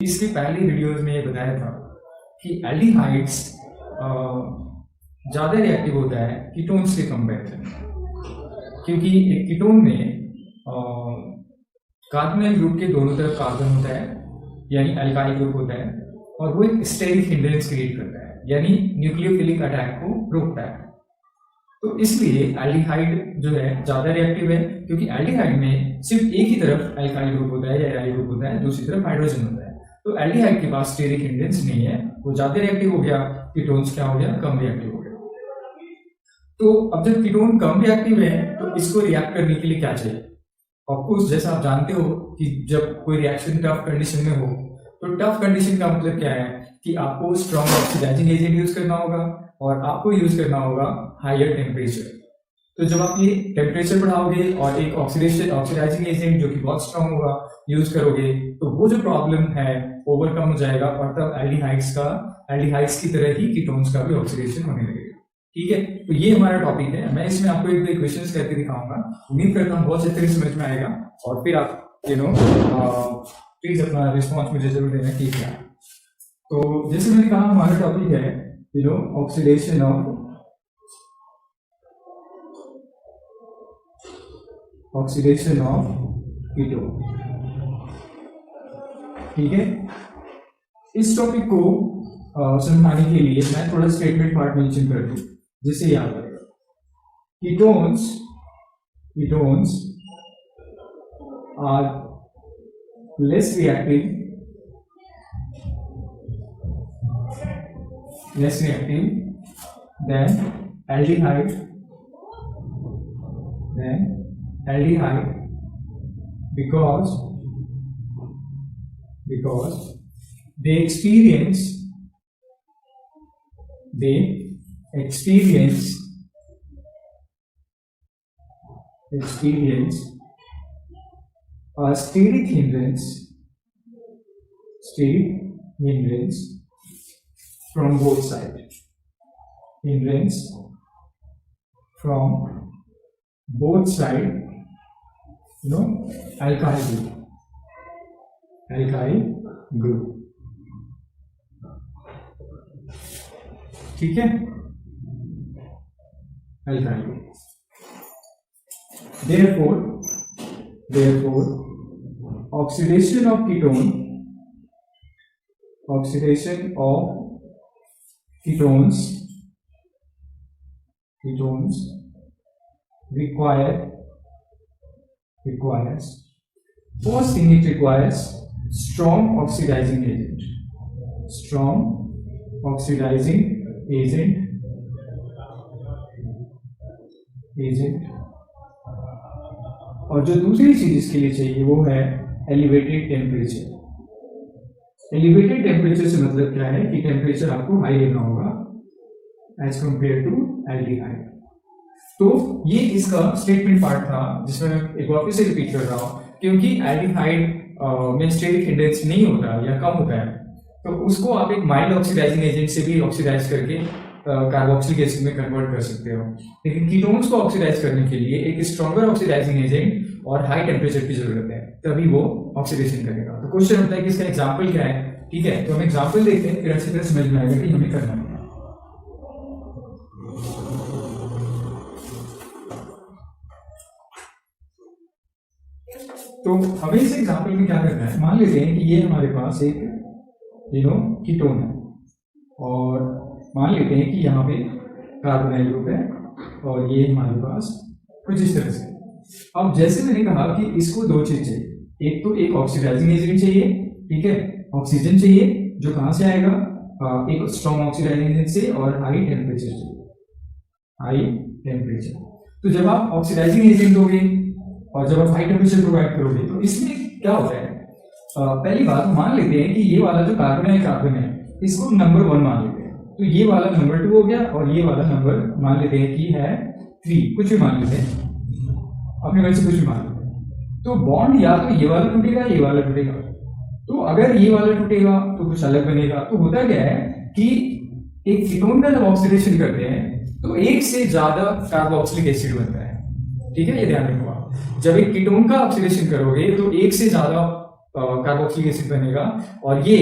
इसके पहले वीडियोस में ये बताया था कि एल्डिहाइड्स ज़्यादा रिएक्टिव होता है कीटोन्स के कंपैरिजन में, क्योंकि एक कीटोन में कार्बोनाइल ग्रुप के दोनों तरफ कार्बन होता है, यानी अल्काइल ग्रुप होता है, और वो एक स्टेरिक हिंड्रेंस क्रिएट करता है, यानी न्यूक्लियोफिलिक अटैक को रोकता है। तो इसलिए एल्डिहाइड जो है ज़्यादा रिएक्टिव है, क्योंकि एल्डिहाइड में सिर्फ एक ही तरफ अल्काइल ग्रुप होता है या एराइल ग्रुप होता है, दूसरी तरफ हाइड्रोजन होता है। तो एल्डिहाइड के पास स्टेरिक हिंड्रेंस नहीं है, वो ज़्यादा रिएक्टिव हो गया, कीटोन्स क्या हो गया, कम रिएक्टिव हो गया। तो अब जब कीटोन कम रिएक्टिव है तो इसको रिएक्ट करने के लिए क्या चाहिए? ऑफकोर्स जैसा आप जानते हो कि जब कोई रिएक्शन टफ कंडीशन में हो, तो टफ कंडीशन का मतलब क्या है कि आपको स्ट्रॉन्ग ऑक्सीडाइजिंग एजेंट यूज करना होगा और आपको यूज करना होगा हायर टेम्परेचर। तो जब आप ये टेम्परेचर बढ़ाओगे और एक ऑक्सीडाइजिंग एजेंट जो कि बहुत स्ट्रॉन्ग होगा यूज करोगे, तो वो जो प्रॉब्लम है ओवरकम हो जाएगा और तब एल्डिहाइड्स की तरह ही कीटोन्स का भी ऑक्सीडेशन होने लगेगा। ठीक है, तो ये हमारा टॉपिक है। मैं इसमें आपको एक क्वेश्चंस करके दिखाऊंगा, उम्मीद करता हूँ बहुत अच्छे तरीके से समझ में आएगा, और फिर आप प्लीज अपना रिस्पॉन्स मुझे जरूर देना ठीक है। तो जैसे मैंने कहा हमारा टॉपिक है ऑक्सीडेशन ऑफ कीटोन। ठीक है, इस टॉपिक को समझाने के लिए मैं थोड़ा स्टेटमेंट पार्ट मेंशन कर दूं जिसे याद रहेगा। Ketones are less reactive than aldehyde because they experience a steric hindrance from both sides. Alkyl group. ठीक है, alkyl group. Therefore, oxidation of ketones requires first thing, it requires strong oxidizing agent, और जो दूसरी चीज इसके लिए चाहिए वो है एलिवेटेड टेम्परेचर। एलिवेटेड टेम्परेचर से मतलब क्या है कि टेम्परेचर आपको हाई लेना होगा एज कंपेयर टू एल्डिहाइड। तो ये इसका स्टेटमेंट पार्ट था, जिसमें मैं एक वापस से रिपीट कर रहा हूं, क्योंकि एल्डिहाइड में स्टेरिक हिंड्रेंस नहीं होता या कम होता है, तो उसको आप एक माइल्ड ऑक्सीडाइजिंग एजेंट से भी ऑक्सीडाइज करके कार्बोक्सिलिक एसिड में कन्वर्ट कर सकते हो। लेकिन कीटोन्स को ऑक्सीडाइज करने के लिए एक स्ट्रॉन्गर ऑक्सीडाइजिंग एजेंट और हाई टेम्परेचर की जरूरत है, तभी वो ऑक्सीडेशन करेगा। तो क्वेश्चन होता है कि इसका एग्जाम्पल क्या है। ठीक है, तो हम एग्जाम्पल देखते हैं, फिर अच्छी तरह समझ में आएगा कि हमें करना है। तो हमें इस एग्जाम्पल में क्या करना है, मान लेते हैं कि ये हमारे पास एक कीटोन है, और मान लेते हैं कि यहाँ पे कार्बोनाइल ग्रुप है और ये हमारे पास कुछ इस तरह से। अब जैसे मैंने कहा कि इसको दो चीज चाहिए, एक तो एक ऑक्सीडाइजिंग एजेंट चाहिए, ठीक है, ऑक्सीजन चाहिए, जो कहाँ से आएगा, एक स्ट्रॉन्ग ऑक्सीडाइजिंग एजेंट से, और हाई टेम्परेचर चाहिए। तो जब आप ऑक्सीडाइजिंग एजेंट दोगे और जब आप हाई टेम्परेचर प्रोवाइड करोगे, तो इसमें क्या होता है, पहली बात मान लेते हैं कि ये वाला जो कार्बन है इसको नंबर 1 मान लेते हैं, तो ये वाला नंबर 2 हो गया, और ये वाला नंबर मान लेते हैं कि है 3, कुछ भी मान लेते हैं, अपने वजह से कुछ भी मान लेते हैं। तो बॉन्ड या तो ये वाला टूटेगा, ये वाला टूटेगा। तो अगर ये वाला टूटेगा तो कुछ अलग बनेगा। तो होता क्या है कि एक कीटोन का जब ऑक्सीडेशन करते हैं तो एक से ज्यादा कार्बोक्सिलिक एसिड बनता है। ठीक है, ये ध्यान रखो आप, जब एक कीटोन का ऑक्सीडेशन करोगे तो एक से ज्यादा कार्बोक्सिलिक एसिड बनेगा। और ये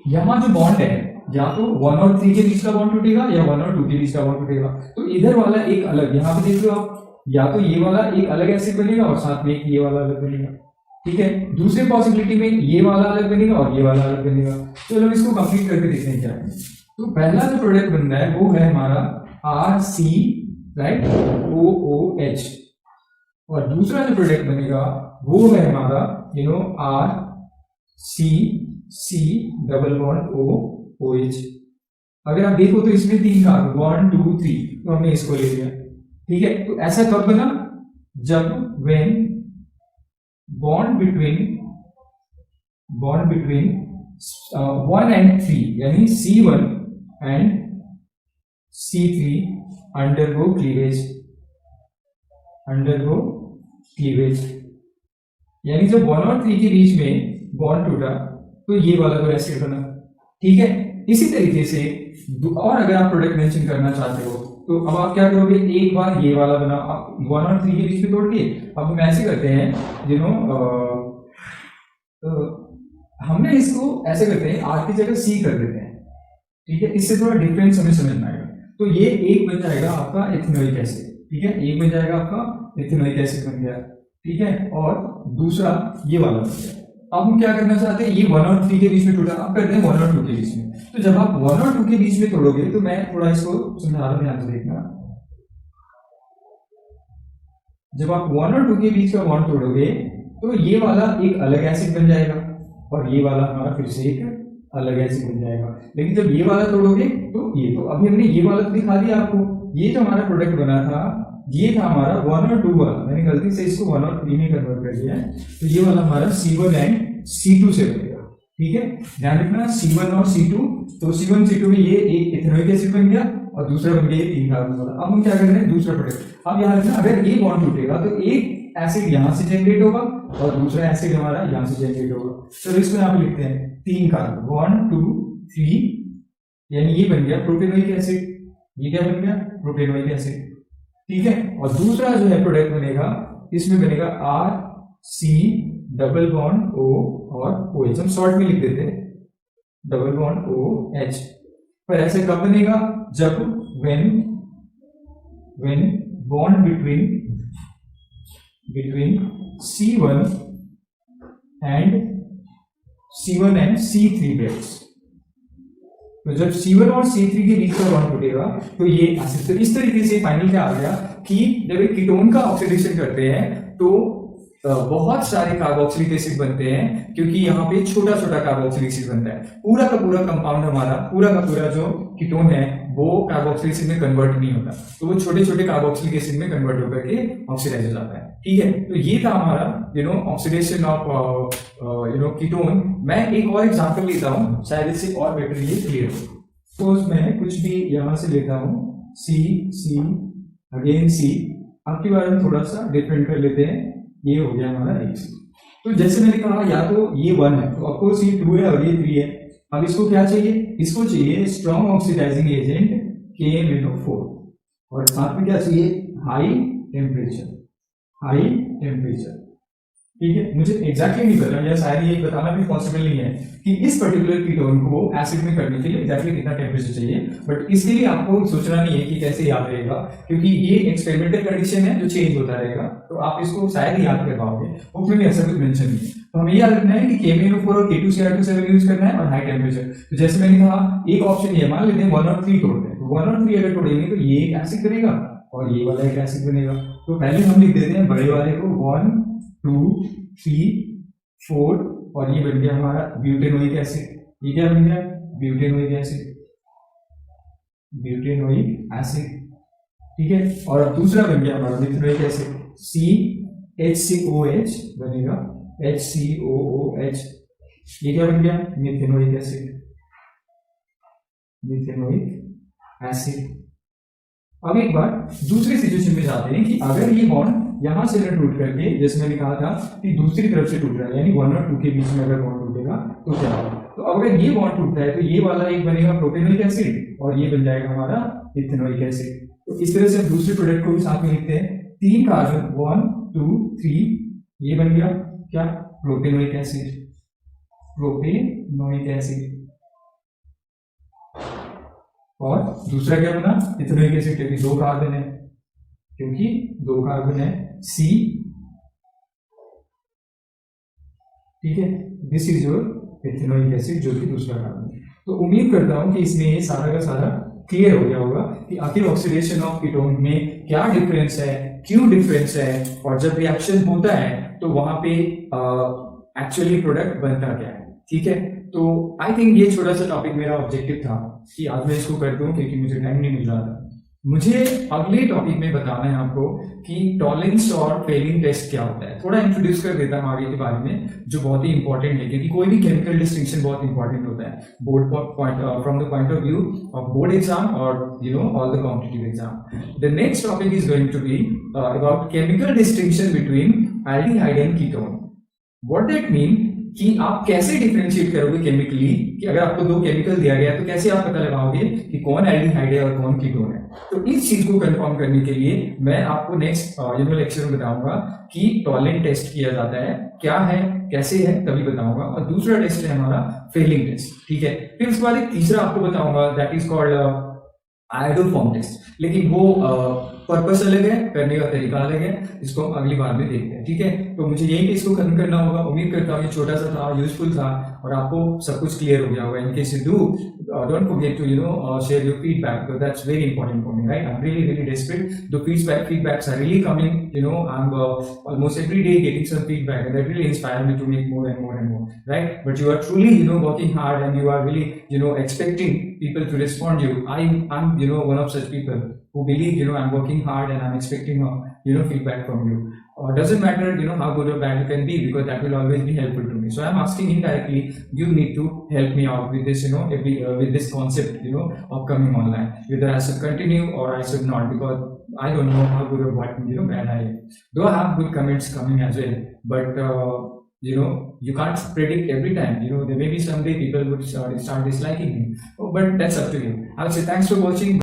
यहाँ जो बॉन्ड है या तो 1 और 3 के बीच का बॉन्ड टूटेगा या 1 और 2 के बीच का बॉन्ड टूटेगा। तो इधर वाला एक अलग, यहाँ पे देख लो आप, या तो ये वाला एक अलग एसिड बनेगा और साथ में एक ये वाला अलग बनेगा, ठीक है। दूसरे पॉसिबिलिटी में ये वाला अलग बनेगा और ये वाला अलग बनेगा। चलो हम इसको कंप्लीट करके देखते हैं क्या है। तो पहला जो प्रोडक्ट बन रहा है वो है हमारा RC, राइट, OOH। और दूसरा जो प्रोडक्ट बनेगा वो है हमारा RCC डबल बॉन्ड OH। अगर आप देखो तो इसमें 3 कार्बन, 1 2 3, तो हमने इसको ले लिया, ठीक है। तो ऐसा कब बना, जब when bond between 1 and 3 यानी C1 and C3 undergo cleavage, यानी जब 1 और 3 के बीच में बॉन्ड टूटा तो ये वाला तो एसिड बना, ठीक है। इसी तरीके से और अगर आप प्रोडक्ट मेंशन करना चाहते हो तो अब आप क्या करोगे, एक बार ये वाला बना, 1 और 3 के बीच में तोड़ दिए। अब हम ऐसे करते हैं, हमने इसको ऐसे करते हैं, R की जगह C कर देते हैं, ठीक है। इससे थोड़ा डिफरेंस हमें समझ में आएगा। तो ये एक बन जाएगा आपका इथेनोइक एसिड, ठीक है, एक बन जाएगा आपका इथेनोइक एसिड बन गया, ठीक है। और दूसरा ये वाला बन गया। अब हम क्या करना चाहते हैं, ये 1 और 3 के बीच में टूटा, अब करते हैं 1 और 2 के बीच में। तो जब आप 1 और 2 के बीच में तोड़ोगे, तो मैं थोड़ा इसको समझा रहा हूं, ध्यान से देखना। जब आप 1 और 2 के बीच का बॉन्ड तोड़ोगे तो ये वाला एक अलग एसिड बन जाएगा और ये वाला हमारा फिर से एक अलग एसिड बन जाएगा। लेकिन जब ये वाला तोड़ोगे तो ये, तो अभी हमने ये वाला तो दिखा दिया आपको। ये जो हमारा प्रोडक्ट बना था ये था हमारा 1 और 2 वाला, मैंने गलती से इसको 1 और 3 में कन्वर्ट कर दिया है। तो ये वाला हमारा C1 एंड C2 से बनेगा, ठीक है। ध्यान रखना C1 और C2, तो C1 C2 में ये एक इथेनोइक एसिड बन गया और दूसरा बन गया 3 कार्बन वाला। अब हम क्या कर रहे हैं, दूसरा प्रोडक्ट। अब यहाँ रखना, अगर ये बॉन्ड टूटेगा तो एक एसिड यहाँ से जनरेट होगा और दूसरा एसिड हमारा यहाँ से जनरेट होगा। चलो इसको यहाँ पे लिखते हैं, 3 कार्बन, 1 2 3, यानी ये बन गया प्रोपेनोइक एसिड। ये क्या बन गया, प्रोपेनोइक एसिड, ठीक है। और दूसरा जो है प्रोडक्ट बनेगा, इसमें बनेगा RC डबल बॉन्ड O और OH। हम शॉर्ट में लिख देते हैं डबल बॉन्ड OH। पर ऐसे कब बनेगा, जब when bond between C1 and C3 breaks। तो जब C1 और C3 के बीच का बॉन्ड टूटेगा तो ये एसिड। तो इस तरीके से फाइनल क्या आ गया कि जब एक कीटोन का ऑक्सीडेशन करते हैं तो बहुत सारे कार्बोक्सिलिक एसिड बनते हैं, क्योंकि यहाँ पे छोटा छोटा कार्बोक्सिलिक एसिड बनता है। पूरा का पूरा कंपाउंड हमारा, पूरा का पूरा जो कीटोन है वो कार्बोक्सिलिक एसिड में कन्वर्ट नहीं होता, तो वो छोटे छोटे कार्बोक्सिलिक एसिड में कन्वर्ट होकर के ऑक्सीडाइज हो जाता है, ठीक है। तो ये था हमारा ऑक्सीडेशन ऑफ कीटोन। मैं एक और एग्जांपल लेता हूँ, शायद इससे और बेटर ये क्लियर हो। सपोज मैं कुछ भी यहाँ से लेता हूँ, C अगेन C। आपके बारे में थोड़ा सा डिफरेंट कर लेते हैं, ये हो गया हमारा X। तो जैसे मैंने कहा, या तो ये 1 है तो ऑफकोर्स ये 2 है और ये 3 है। अब इसको क्या चाहिए, इसको चाहिए स्ट्रॉन्ग ऑक्सीडाइजिंग एजेंट KMnO4 और साथ में क्या चाहिए, हाई टेम्परेचर, ठीक है। मुझे एग्जैक्टली नहीं पता, या शायद ये बताना भी पॉसिबल नहीं है कि इस पर्टिकुलर कीटोन को एसिड में करने के लिए एग्जैक्टली कितना टेम्परेचर चाहिए, बट इसके लिए आपको सोचना नहीं है कि कैसे याद रहेगा, क्योंकि ये एक्सपेरिमेंटल कंडीशन है जो चेंज होता रहेगा, तो आप इसको शायद ही याद कर पाओगे, उसमें भी ऐसा कुछ मेंशन नहीं है। तो हमें याद रखना है कि KMnO4 और K2Cr2 यूज करना है और हाई टेम्परेचर। तो जैसे मैंने कहा, एक ऑप्शन ये, मान लेते हैं 1 और 3 तोड़ते हैं, तो 1 और 3 अगर तोड़ेंगे तो ये एक एसिड बनेगा और ये वाला एक एसिड बनेगा। तो पहले हम लिख देते हैं बड़े वाले को, 1 2 3 4, और ये बन गया हमारा ब्यूटेनोइक एसिड। ये क्या बन गया, ब्यूटेनोइक एसिड, ठीक है। और दूसरा बन गया हमारा मिथेनोइक एसिड, CHCOH बनेगा, HCOOH। ये क्या बन गया, मिथेनोइक एसिड। अब एक बार दूसरी सिचुएशन में जाते हैं कि अगर ये बॉन्ड यहां से टूट करके, जैसे मैंने कहा था कि दूसरी तरफ से टूट रहा है, यानी 1 और 2 के बीच में अगर बॉन्ड टूटेगा तो क्या होगा। तो अगर ये बॉन्ड टूटता है तो ये वाला एक बनेगा प्रोपेनोइक एसिड और ये बन जाएगा हमारा इथेनोइक एसिड। तो इस तरह से हम दूसरे प्रोडक्ट को भी साथ में लिखते हैं, 3 कार्बन 1 2 3, ये बन गया क्या, प्रोपेनोइक एसिड, प्रोपेनोइक एसिड, और दूसरा क्या बना, इथेनोइक एसिड, क्योंकि 2 कार्बन है, क्योंकि 2 कार्बन है, C, ठीक है, this is your ethanoic acid, जो कि दूसरा कार्बन है। तो उम्मीद करता हूं कि इसमें ये सारा का सारा क्लियर हो गया होगा कि आखिर ऑक्सीडेशन ऑफ कीटोन में क्या डिफरेंस है, क्यों डिफरेंस है, और जब रिएक्शन होता है तो वहां पे एक्चुअली प्रोडक्ट बनता क्या है, ठीक है। तो आई थिंक ये छोटा सा टॉपिक मेरा ऑब्जेक्टिव था कि आज मैं इसको कर दूं, क्योंकि मुझे टाइम नहीं मिल रहा था। मुझे अगले टॉपिक में बताना है आपको कि टॉलरेंस और फेलिंग टेस्ट क्या होता है। थोड़ा इंट्रोड्यूस कर देता हूं आगे के बारे में, जो बहुत ही इंपॉर्टेंट है, क्योंकि कोई भी केमिकल डिस्टिंक्शन बहुत इंपॉर्टेंट होता है board from the point of view of board exam और all the competitive exam. The next topic is going to be about chemical distinction between aldehyde and ketone. What that mean कि आप कैसे differentiate करोगे chemically, कि अगर आपको 2 chemical दिया गया है तो कैसे आप पता लगाओगे कि कौन एल्डिहाइड है और कौन कीटोन है। तो इस चीज को कंफर्म करने के लिए मैं आपको नेक्स्ट लेक्चर में बताऊंगा कि टॉलरेंस टेस्ट किया जाता है, क्या है, कैसे है, तभी बताऊंगा। और दूसरा टेस्ट है हमारा फेलिंग टेस्ट, ठीक है। फिर उसके बाद एक तीसरा आपको बताऊंगा, that is called iodoform test, लेकिन वो पर्पस अलग है, करने का तरीका अलग है, इसको हम अगली बार में देखते हैं, ठीक है। तो मुझे यही पे इसको खत्म करना होगा। उम्मीद करता हूँ ये छोटा सा था, यूजफुल था, और आपको सब कुछ क्लियर हो गया होगा। In case you do, don't forget to share your feedback, because that's very important for me, right? I'm really desperate. The feedbacks are really coming. I'm almost every day getting some feedback, and that really inspires me to make more and more and more, right? But you are truly working hard, and you are really expecting people to respond you. I'm one of such people who believe I'm working hard, and I'm expecting feedback from you. Doesn't matter how good or bad you can be, because that will always be helpful to me. So I'm asking indirectly, you need to help me out with this with this concept of coming online, whether I should continue or I should not, because I don't know how good or what bad I am. Though I have good comments coming as well, but you can't predict every time. There may be someday people would start disliking me, but that's up to you. I would say thanks for watching.